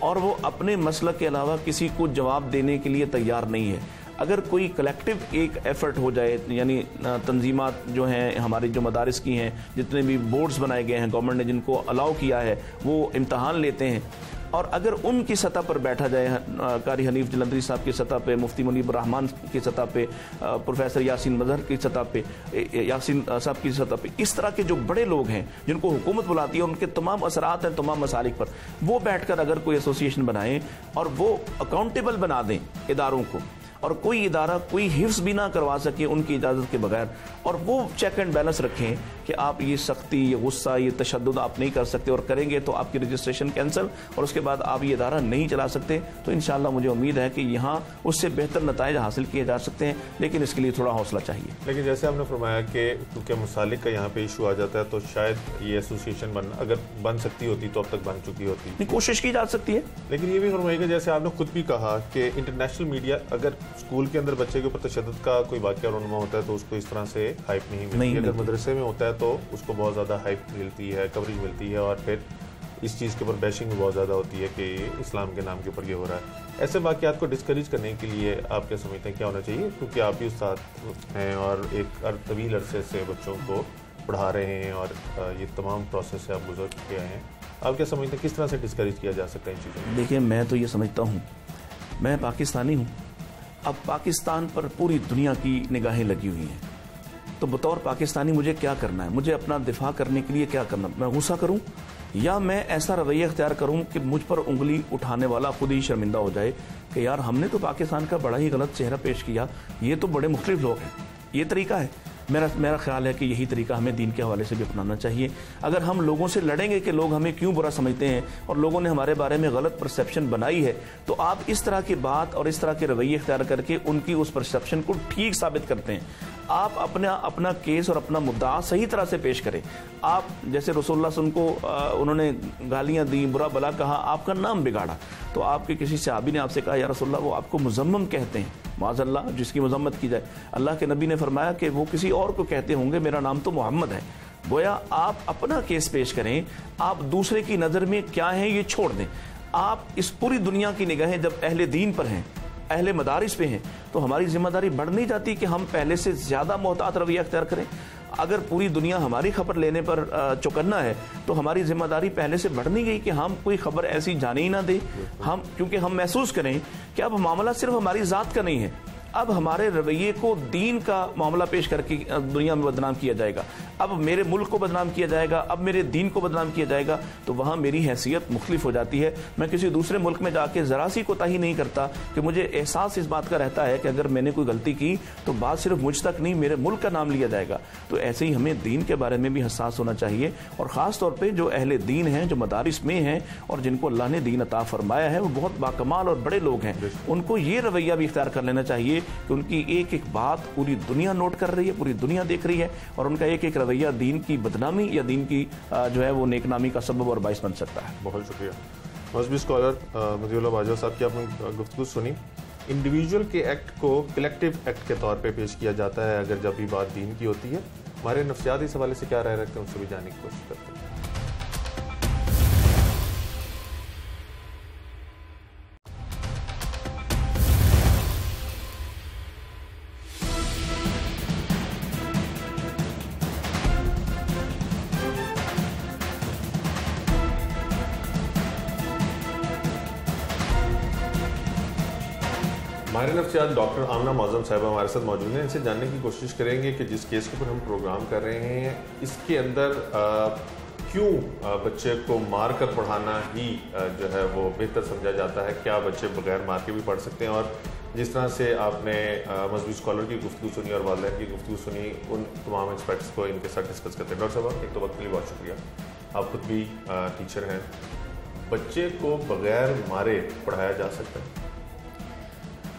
और वो अपने मसलक के अलावा किसी को जवाब देने के लिए तैयार नहीं है। अगर कोई कलेक्टिव एक एफर्ट हो जाए, यानी तंजीमात जो हैं हमारी जो मदारिस की हैं, जितने भी बोर्ड्स बनाए गए हैं गवर्नमेंट ने जिनको अलाउ किया है, वो इम्तहान लेते हैं और अगर उनकी सतह पर बैठा जाए, कारी हनीफ जलंधरी साहब की सतह पे, मुफ्ती मुनीब रहमान की सतह पे, प्रोफेसर यासीन मजहर की सतह पे, यासीन साहब की सतह पे, इस तरह के जो बड़े लोग हैं जिनको हुकूमत बुलाती है, उनके तमाम असरात हैं तमाम मसालिक पर, वो बैठकर अगर कोई एसोसिएशन बनाएं और वो अकाउंटेबल बना दें इदारों को और कोई इदारा कोई हिफ्ज़ भी ना करवा सके उनकी इजाज़त के बगैर, और वो चेक एंड बैलेंस रखें कि आप ये सख्ती, ये गुस्सा, ये तशद्दुद आप नहीं कर सकते और करेंगे तो आपकी रजिस्ट्रेशन कैंसिल और उसके बाद आप ये इदारा नहीं चला सकते, तो इंशाअल्लाह मुझे उम्मीद है कि यहाँ उससे बेहतर नताइज हासिल किए जा सकते हैं। लेकिन इसके लिए थोड़ा हौसला चाहिए। लेकिन जैसे आपने फरमाया कि क्योंकि मसालिक का यहाँ पे इशू आ जाता है तो शायद ये एसोसिएशन अगर बन सकती होती तो अब तक बन चुकी होती, कोशिश की जा सकती है। लेकिन ये भी फरमाइएगा, जैसे आपने खुद भी कहा कि इंटरनेशनल मीडिया अगर स्कूल के अंदर बच्चे के ऊपर तशद्दुद का कोई वाक़या रुनमा होता है तो उसको इस तरह से हाइप नहीं मिलती। अगर मदरसे में होता है तो उसको बहुत ज़्यादा हाइप मिलती है, कवरेज मिलती है और फिर इस चीज़ के ऊपर बैशिंग भी बहुत ज़्यादा होती है कि इस्लाम के नाम के ऊपर ये हो रहा है। ऐसे वाक़यात को डिस्करेज करने के लिए आप क्या समझते हैं क्या होना चाहिए? क्योंकि आप भी उस्ताद हैं और एक तवील अरसे से बच्चों को पढ़ा रहे हैं और ये तमाम प्रोसेस से आप गुजर के आए हैं, आप क्या समझते हैं किस तरह से डिस्करेज किया जा सकता है इन चीज़ों? देखिए, मैं तो ये समझता हूँ, मैं पाकिस्तानी हूँ, अब पाकिस्तान पर पूरी दुनिया की निगाहें लगी हुई हैं, तो बतौर पाकिस्तानी मुझे क्या करना है? मुझे अपना दिफा करने के लिए क्या करना? मैं गुस्सा करूं या मैं ऐसा रवैया अख्तियार करूं कि मुझ पर उंगली उठाने वाला खुद ही शर्मिंदा हो जाए कि यार हमने तो पाकिस्तान का बड़ा ही गलत चेहरा पेश किया, ये तो बड़े मुख्तलिफ लोग हैं। ये तरीका है? मेरा ख्याल है कि यही तरीका हमें दीन के हवाले से भी अपनाना चाहिए। अगर हम लोगों से लड़ेंगे कि लोग हमें क्यों बुरा समझते हैं और लोगों ने हमारे बारे में गलत परसेप्शन बनाई है, तो आप इस तरह की बात और इस तरह के रवैये अख्तियार करके उनकी उस परसेप्शन को ठीक साबित करते हैं। आप अपना केस और अपना मुद्दा सही तरह से पेश करें। आप जैसे रसूलुल्लाह उनको उन्होंने गालियां दी, बुरा भला कहा, आपका नाम बिगाड़ा, तो आपके किसी सहाबी ने आपसे कहा या रसूलुल्लाह वो आपको मुजम्मम कहते हैं, माज़अल्लाह जिसकी मजम्मत की जाए। अल्लाह के नबी ने फरमाया कि वो किसी और को कहते होंगे, मेरा नाम तो मोहम्मद है। गोया आप अपना केस पेश करें, आप दूसरे की नज़र में क्या है ये छोड़ दें। आप इस पूरी दुनिया की निगाहें जब अहले दीन पर हैं, अहले मदारिस पे हैं, तो हमारी जिम्मेदारी बढ़ नहीं जाती कि हम पहले से ज़्यादा मोहतात रवैया अख्तियार करें। अगर पूरी दुनिया हमारी खबर लेने पर चौकन्ना है तो हमारी जिम्मेदारी पहले से बढ़ नहीं गई कि हम कोई खबर ऐसी जाने ही ना दें। हम क्योंकि हम महसूस करें कि अब मामला सिर्फ हमारी ज़ात का नहीं है, अब हमारे रवैये को दीन का मामला पेश करके दुनिया में बदनाम किया जाएगा, अब मेरे मुल्क को बदनाम किया जाएगा, अब मेरे दीन को बदनाम किया जाएगा, तो वहाँ मेरी हैसियत मुख्तलिफ हो जाती है। मैं किसी दूसरे मुल्क में जाके ज़रा सी कोताही नहीं करता कि मुझे एहसास इस बात का रहता है कि अगर मैंने कोई गलती की तो बात सिर्फ मुझ तक नहीं, मेरे मुल्क का नाम लिया जाएगा। तो ऐसे ही हमें दीन के बारे में भी हसास होना चाहिए, और ख़ास तौर पर जो अहले दीन हैं, जो मदारिस में हैं और जिनको अल्लाह ने दीन अता फरमाया है, वो बहुत बाकमाल और बड़े लोग हैं, उनको ये रवैया भी इख्तियार कर लेना चाहिए कि उनकी एक एक बात पूरी दुनिया नोट कर रही है, पूरी दुनिया देख रही है, और उनका एक एक रवैया दीन की बदनामी या दीन की जो है वो नेकनामी का सबब और बाइस बन सकता है। बहुत शुक्रिया। मौजूद स्कॉलर मदीउल्लाह बाजवा साहब की आपने गुफ्तगू सुनी। इंडिविजुअल के एक्ट को कलेक्टिव एक्ट के तौर पे पेश किया जाता है अगर जब भी बात दीन की होती है। हमारे नफ्सियात इस हवाले से क्या राय रखते हैं, उनसे भी जानने की कोशिश करते हैं। हमारे नफ्सियात डॉक्टर आमना मौज़म साहिबा हमारे साथ मौजूद हैं। इनसे जानने की कोशिश करेंगे कि जिस केस के ऊपर हम प्रोग्राम कर रहे हैं, इसके अंदर क्यों बच्चे को मार कर पढ़ाना ही जो है वो बेहतर समझा जाता है। क्या बच्चे बगैर मार के भी पढ़ सकते हैं? और जिस तरह से आपने मजबूत स्कॉलर की गुफ्तगू सुनी और वालिदैन की गुफ्तगू सुनी, उन तमाम एक्सपर्ट्स को इनके साथ डिस्कस करते हैं। डॉक्टर साहब, एक तो वक्त के लिए बहुत शुक्रिया। आप खुद भी टीचर हैं, बच्चे को बगैर मारे पढ़ाया जा सकता है?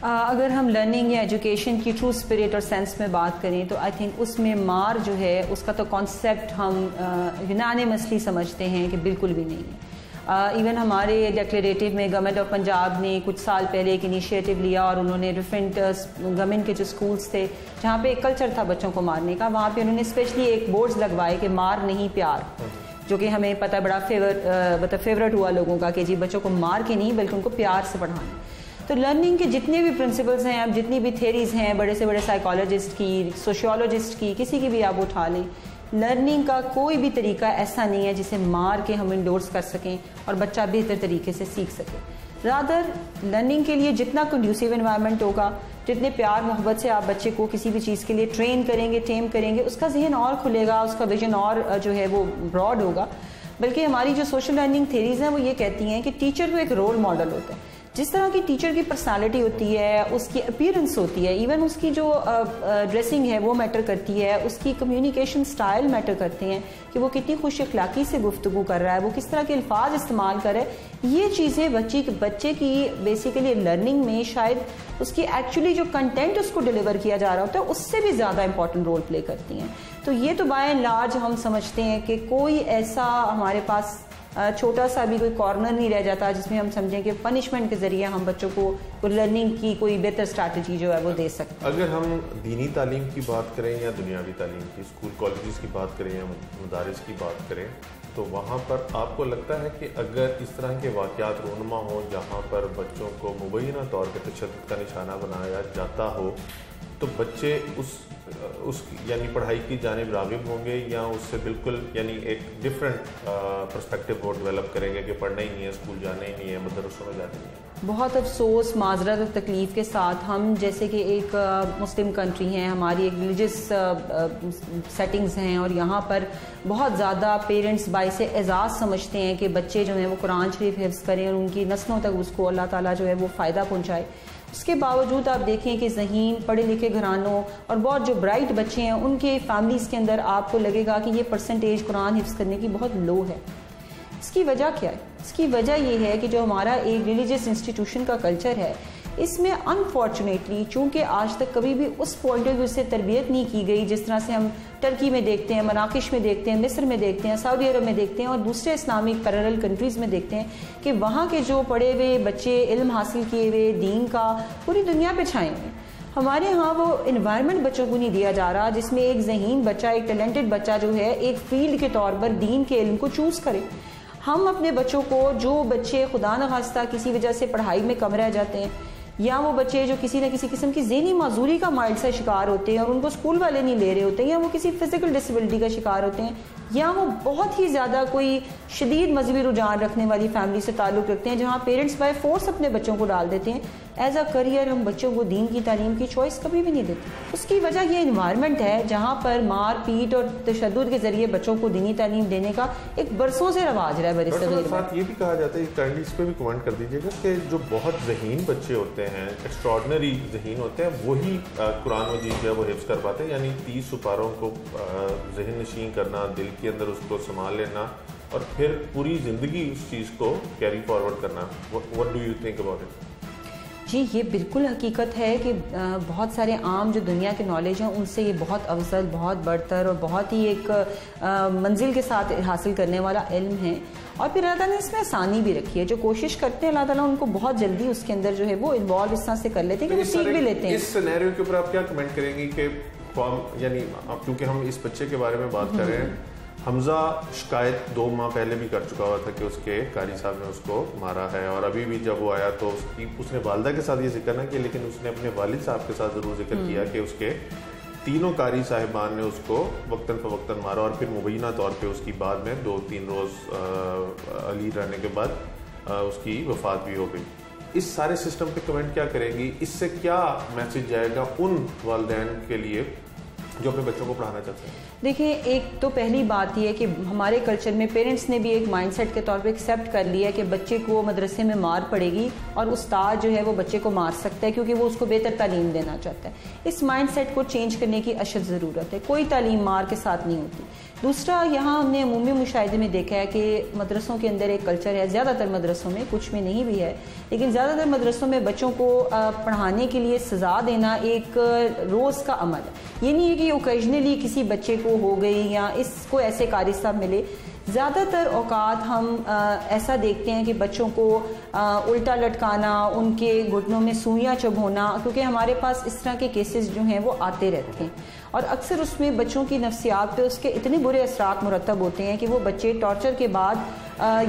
अगर हम लर्निंग या एजुकेशन की ट्रू स्पिरिट और सेंस में बात करें तो आई थिंक उसमें मार जो है उसका तो कॉन्सेप्ट हम यूनानिमसली समझते हैं कि बिल्कुल भी नहीं है। इवन हमारे डिक्लेरेटिव में गवर्नमेंट ऑफ पंजाब ने कुछ साल पहले एक इनिशिएटिव लिया और उन्होंने डिफरेंट गवर्नमेंट के जो स्कूल्स थे जहाँ पे एक कल्चर था बच्चों को मारने का, वहाँ पे उन्होंने स्पेशली एक बोर्ड्स लगवाए कि मार नहीं प्यार, जो कि हमें पता बड़ा फेवरेट हुआ लोगों का कि जी बच्चों को मार के नहीं बल्कि उनको प्यार से पढ़ाना। तो लर्निंग के जितने भी प्रिंसिपल्स हैं, अब जितनी भी थेरीज हैं, बड़े से बड़े साइकोलॉजिस्ट की, सोशियोलॉजिस्ट की, किसी की भी आप उठा लें, लर्निंग का कोई भी तरीका ऐसा नहीं है जिसे मार के हम इंडोर्स कर सकें और बच्चा बेहतर तरीके से सीख सके। रादर लर्निंग के लिए जितना कंड्यूसिव एनवायरनमेंट होगा, जितने प्यार मोहब्बत से आप बच्चे को किसी भी चीज़ के लिए ट्रेन करेंगे, टेम करेंगे, उसका जहन और खुलेगा, उसका विजन और जो है वो ब्रॉड होगा। बल्कि हमारी जो सोशल लर्निंग थेरीज हैं वो ये कहती हैं कि टीचर को एक रोल मॉडल होता है। जिस तरह की टीचर की पर्सनालिटी होती है, उसकी अपीयरेंस होती है, इवन उसकी जो ड्रेसिंग है वो मैटर करती है, उसकी कम्युनिकेशन स्टाइल मैटर करते हैं कि वो कितनी खुश अखलाकी से गुफ्तगू कर रहा है, वो किस तरह के अल्फाज इस्तेमाल कर रहा है। ये चीज़ें बच्चे की बेसिकली लर्निंग में शायद उसकी एक्चुअली जो कंटेंट उसको डिलीवर किया जा रहा होता है उससे भी ज़्यादा इंपॉर्टेंट रोल प्ले करती हैं। तो ये तो बाय एंड लार्ज हम समझते हैं कि कोई ऐसा हमारे पास छोटा सा भी कोई कॉर्नर नहीं रह जाता जिसमें हम समझें कि पनिशमेंट के जरिए हम बच्चों को लर्निंग की कोई बेहतर स्ट्रैटेजी जो है वो दे सकते हैं। अगर हम दीनी तालीम की बात करें या दुनियावी तालीम की, स्कूल कॉलेजेस की बात करें या मदारिस की बात करें, तो वहाँ पर आपको लगता है कि अगर इस तरह के वाक़यात रूनुमा हो जहाँ पर बच्चों को मुबैना तौर पर तशद्दुद का निशाना बनाया जाता हो, तो बच्चे उस यानी पढ़ाई की जानिब राग़िब होंगे या उससे बिल्कुल यानी एक डिफरेंट पर्सपेक्टिव वो डेवलप करेंगे कि पढ़ना ही नहीं है, स्कूल जाना ही नहीं है, मदरसों में जाना ही है? बहुत अफसोस, माजरत और तकलीफ़ के साथ हम जैसे कि एक मुस्लिम कंट्री हैं, हमारी एक रिलीजियस सेटिंग्स हैं और यहाँ पर बहुत ज़्यादा पेरेंट्स बाइसे एजाज़ समझते हैं कि बच्चे जो हैं वो कुरान शरीफ हिफ्ज़ करें और उनकी नस्लों तक उसको अल्लाह ताला जो है वो फ़ायदा पहुँचाए। उसके बावजूद आप देखें कि ज़हीन पढ़े लिखे घरानों और बहुत जो ब्राइट बच्चे हैं उनके फैमिलीज़ के अंदर आपको लगेगा कि ये परसेंटेज कुरान हिफ्ज़ करने की बहुत लो है। इसकी वजह क्या है? इसकी वजह ये है कि जो हमारा एक रिलीजियस इंस्टीट्यूशन का कल्चर है, इसमें अनफॉर्चुनेटली चूँकि आज तक कभी भी उस पॉइंट ऑफ व्यू से तरबियत नहीं की गई जिस तरह से हम टर्की में देखते हैं, मराकश में देखते हैं, मिस्र में देखते हैं, सऊदी अरब में देखते हैं और दूसरे इस्लामिक पैरेलल कंट्रीज़ में देखते हैं कि वहाँ के जो पढ़े हुए बच्चे, इल्म हासिल किए हुए, दीन का पूरी दुनिया पे छाए हुए। हमारे यहाँ वो इन्वायरमेंट बच्चों को नहीं दिया जा रहा जिसमें एक ज़हीन बच्चा, एक टैलेंटेड बच्चा जो है एक फील्ड के तौर पर दीन के इल्म को चूज़ करे। हम अपने बच्चों को, जो बच्चे खुदा न खास्ता किसी वजह से पढ़ाई में कम रह जाते हैं या वो बच्चे जो किसी न किसी किस्म की ज़हनी माजूरी का माइंड से शिकार होते हैं और उनको स्कूल वाले नहीं ले रहे होते हैं, या वो किसी फिजिकल डिसेबिलिटी का शिकार होते हैं, या वो बहुत ही ज़्यादा कोई शदीद मजहबी रुझान रखने वाली फैमिली से ताल्लुक़ रखते हैं जहाँ पेरेंट्स बाय फोर्स अपने बच्चों को डाल देते हैं एज अ करियर, हम बच्चों को दीन की तालीम की चॉइस कभी भी नहीं देते। उसकी वजह ये इन्वायरमेंट है जहाँ पर मार पीट और तशद्दुद के जरिए बच्चों को दीनी तालीम देने का एक बरसों से रवाज रहा है। बरिस्तागीर साथ ये भी कहा जाता है, काइंडली इस पर भी कमेंट कर दीजिएगा, कि जो बहुत ज़हीन बच्चे होते हैं, एक्स्ट्रॉर्डनरी ज़हीन होते हैं, वही कुरान मजीद जो है वो हिफ्ज़ कर पाते हैं, यानी 30 सुपारों को ज़हन नशीन करना, दिल के अंदर उसको संभाल लेना और फिर पूरी ज़िंदगी उस चीज़ को कैरी फॉरवर्ड करना। What do you think about it? जी, ये बिल्कुल हकीकत है कि बहुत सारे आम जो दुनिया के नॉलेज हैं उनसे ये बहुत अफजल, बहुत बढ़तर और बहुत ही एक मंजिल के साथ हासिल करने वाला इल्म है। और फिर अल्लाह ताला ने इसमें आसानी भी रखी है। जो कोशिश करते हैं अल्लाह ताला उनको बहुत जल्दी उसके अंदर जो है वो इन्वॉल्व इस तरह से कर लेते हैं कि वो सीख भी लेते हैं। इस सिनेरियो के ऊपर आप क्या कमेंट करेंगी कि यानी अब क्योंकि हम इस बच्चे के बारे में बात कर रहे हैं, हमजा शिकायत 2 माह पहले भी कर चुका हुआ था कि उसके कारी साहब ने उसको मारा है, और अभी भी जब वो आया तो उसने वालिदा के साथ ये जिक्र ना किया, लेकिन उसने अपने वालिद साहब के साथ ज़रूर जिक्र किया कि उसके 3 कारी साहिबान ने उसको वक्तन फ़वक्तन मारा और फिर मुबैना तौर पे उसकी बाद में 2-3 रोज़ अली रहने के बाद उसकी वफ़ात भी हो गई। इस सारे सिस्टम पे कमेंट क्या करेंगी? इससे क्या मैसेज जाएगा उन वालिदैन के लिए जो अपने बच्चों को पढ़ाना चाहते हैं? देखिए, एक तो पहली बात यह है कि हमारे कल्चर में पेरेंट्स ने भी एक माइंडसेट के तौर पे एक्सेप्ट कर लिया कि बच्चे को मदरसे में मार पड़ेगी और उस्ताद जो है वो बच्चे को मार सकता है क्योंकि वो उसको बेहतर तालीम देना चाहता है। इस माइंडसेट को चेंज करने की अशद ज़रूरत है। कोई तालीम मार के साथ नहीं होती। दूसरा, यहाँ हमने अमूमी मुशाहिदे में देखा है कि मदरसों के अंदर एक कल्चर है, ज़्यादातर मदरसों में, कुछ में नहीं भी है, लेकिन ज़्यादातर मदरसों में बच्चों को पढ़ाने के लिए सज़ा देना एक रोज़ का अमल है। ये नहीं है कि ओकेजनली किसी बच्चे को हो गई या इसको ऐसे कारी साहब मिले। ज़्यादातर औकात हम ऐसा देखते हैं कि बच्चों को उल्टा लटकाना, उनके घुटनों में सुइयाँ चुभोना, क्योंकि हमारे पास इस तरह के केसेस जो हैं वो आते रहते हैं और अक्सर उसमें बच्चों की नफ्सियात पे उसके इतने बुरे असरात मुरतब होते हैं कि वो बच्चे टॉर्चर के बाद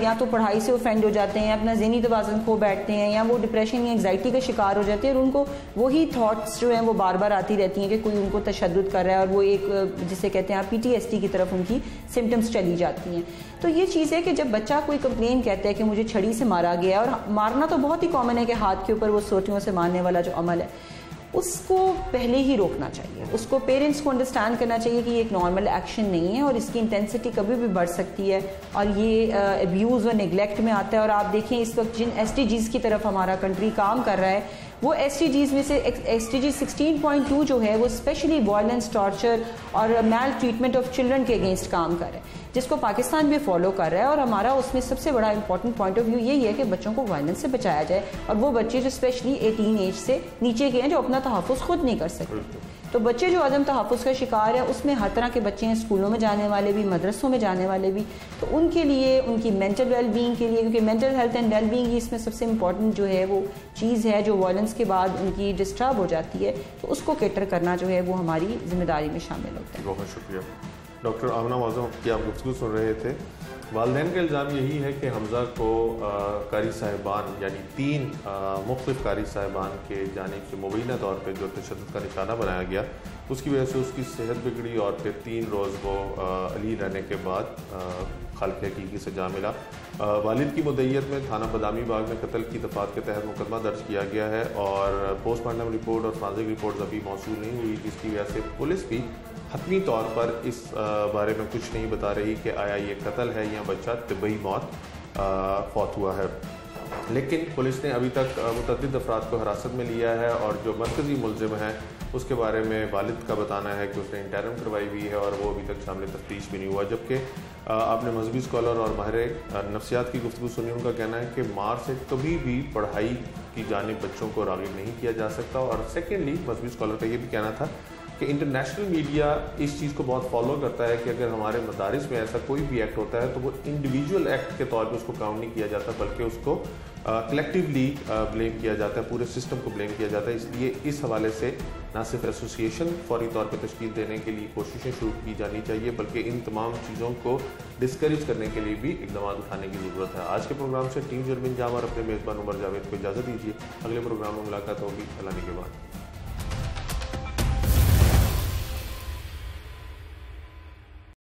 या तो पढ़ाई से ऑफेंड हो जाते हैं, अपना ज़हनी तवाज़ुन खो बैठते हैं, या वो डिप्रेशन या एंग्जाइटी का शिकार हो जाते हैं और उनको वही थॉट्स जो हैं वो बार बार आती रहती हैं कि कोई उनको तशद्दुद कर रहा है और वो एक जिसे कहते हैं PTSD की तरफ उनकी सिम्टम्स चली जाती हैं। तो ये चीज़ है कि जब बच्चा कोई कंप्लेन कहता है कि मुझे छड़ी से मारा गया, और मारना तो बहुत ही कॉमन है कि हाथ के ऊपर वो सोटियों से मारने वाला जो अमल है, उसको पहले ही रोकना चाहिए। उसको पेरेंट्स को अंडरस्टैंड करना चाहिए कि ये एक नॉर्मल एक्शन नहीं है और इसकी इंटेंसिटी कभी भी बढ़ सकती है और ये अब्यूज़ और नेग्लेक्ट में आता है। और आप देखें इस वक्त जिन SDGs की तरफ हमारा कंट्री काम कर रहा है, वो SDGs में से SDG 16.2 जो है वो स्पेशली वायलेंस, टॉर्चर और मैल ट्रीटमेंट ऑफ चिल्ड्रन के अगेंस्ट काम कर रहा है, जिसको पाकिस्तान भी फॉलो कर रहा है। और हमारा उसमें सबसे बड़ा इंपॉर्टेंट पॉइंट ऑफ व्यू यही है कि बच्चों को वायलेंस से बचाया जाए, और वो बच्चे जो स्पेशली 18 एज से नीचे के हैं जो अपना तहफ़्फ़ुज़ खुद नहीं कर सकते। तो बच्चे जो अदम तहफ़्फ़ुज़ का शिकार है, उसमें हर तरह के बच्चे हैं, स्कूलों में जाने वाले भी, मदरसों में जाने वाले भी। तो उनके लिए, उनकी मेंटल वेलबींग के लिए, क्योंकि मेंटल हेल्थ एंड वेलबींग ही इसमें सबसे इंपॉर्टेंट जो है वो चीज़ है जो वायलेंस के बाद उनकी डिस्टर्ब हो जाती है, तो उसको कैटर करना जो है वो हमारी जिम्मेदारी में शामिल होता है। बहुत शुक्रिया डॉक्टर आमना मौज़ूम की आप गुफ्तगू सुन रहे थे। वालिदैन का इल्ज़ाम यही है कि हमजा को कारी साहिबान यानी 3 मुख्तलिफ कारी साहिबान के जानिब से मुबैना तौर पे जो तशद्दुद का निशाना बनाया गया, उसकी वजह से उसकी सेहत बिगड़ी और फिर 3 रोज़ वो अली रहने के बाद खालिक हकीकी से जा मिला। वालिद की मुद्दईयत में थाना बदामी बाग में कत्ल की दफ़ात के तहत मुकदमा दर्ज किया गया है और पोस्टमार्टम रिपोर्ट और फॉरेंसिक रिपोर्ट अभी मौसूल नहीं हुई, जिसकी वजह से पुलिस भी हतमी तौर पर इस बारे में कुछ नहीं बता रही कि आया ये कत्ल है या बच्चा तिब्बी मौत फौत हुआ है। लेकिन पुलिस ने अभी तक मुतअद्दिद अफराद को हिरासत में लिया है और जो मरकज़ी मुलजिम है उसके बारे में वालिद का बताना है कि उसने इंटरम करवाई हुई है और वो अभी तक शामिल तफ्तीश भी नहीं हुआ। जबकि आपने मजहबी स्कॉलर और माहिर नफ्सियात की गुफ्तगू सुनी, उनका कहना है कि मार से कभी भी पढ़ाई की जानिब बच्चों को राग़िब नहीं किया जा सकता। और सेकेंडली मजहबी स्कॉलर का ये भी कहना था कि इंटरनेशनल मीडिया इस चीज़ को बहुत फॉलो करता है कि अगर हमारे मदारिस में ऐसा कोई भी एक्ट होता है तो वो इंडिविजुअल एक्ट के तौर पे उसको काउंट नहीं किया जाता, बल्कि उसको कलेक्टिवली ब्लेम किया जाता है, पूरे सिस्टम को ब्लेम किया जाता है। इसलिए इस हवाले से ना सिर्फ एसोसिएशन फौरी तौर पर तश्कील देने के लिए कोशिशें शुरू की जानी चाहिए, बल्कि इन तमाम चीज़ों को डिस्करेज करने के लिए भी इकदाम उठाने की ज़रूरत है। आज के प्रोग्राम से टीम जर्मिन जाम और अपने मेज़बान उमर जावेद को इजाज़त दीजिए। अगले प्रोग्राम में मुलाकात होगी अल्लाह के बाद।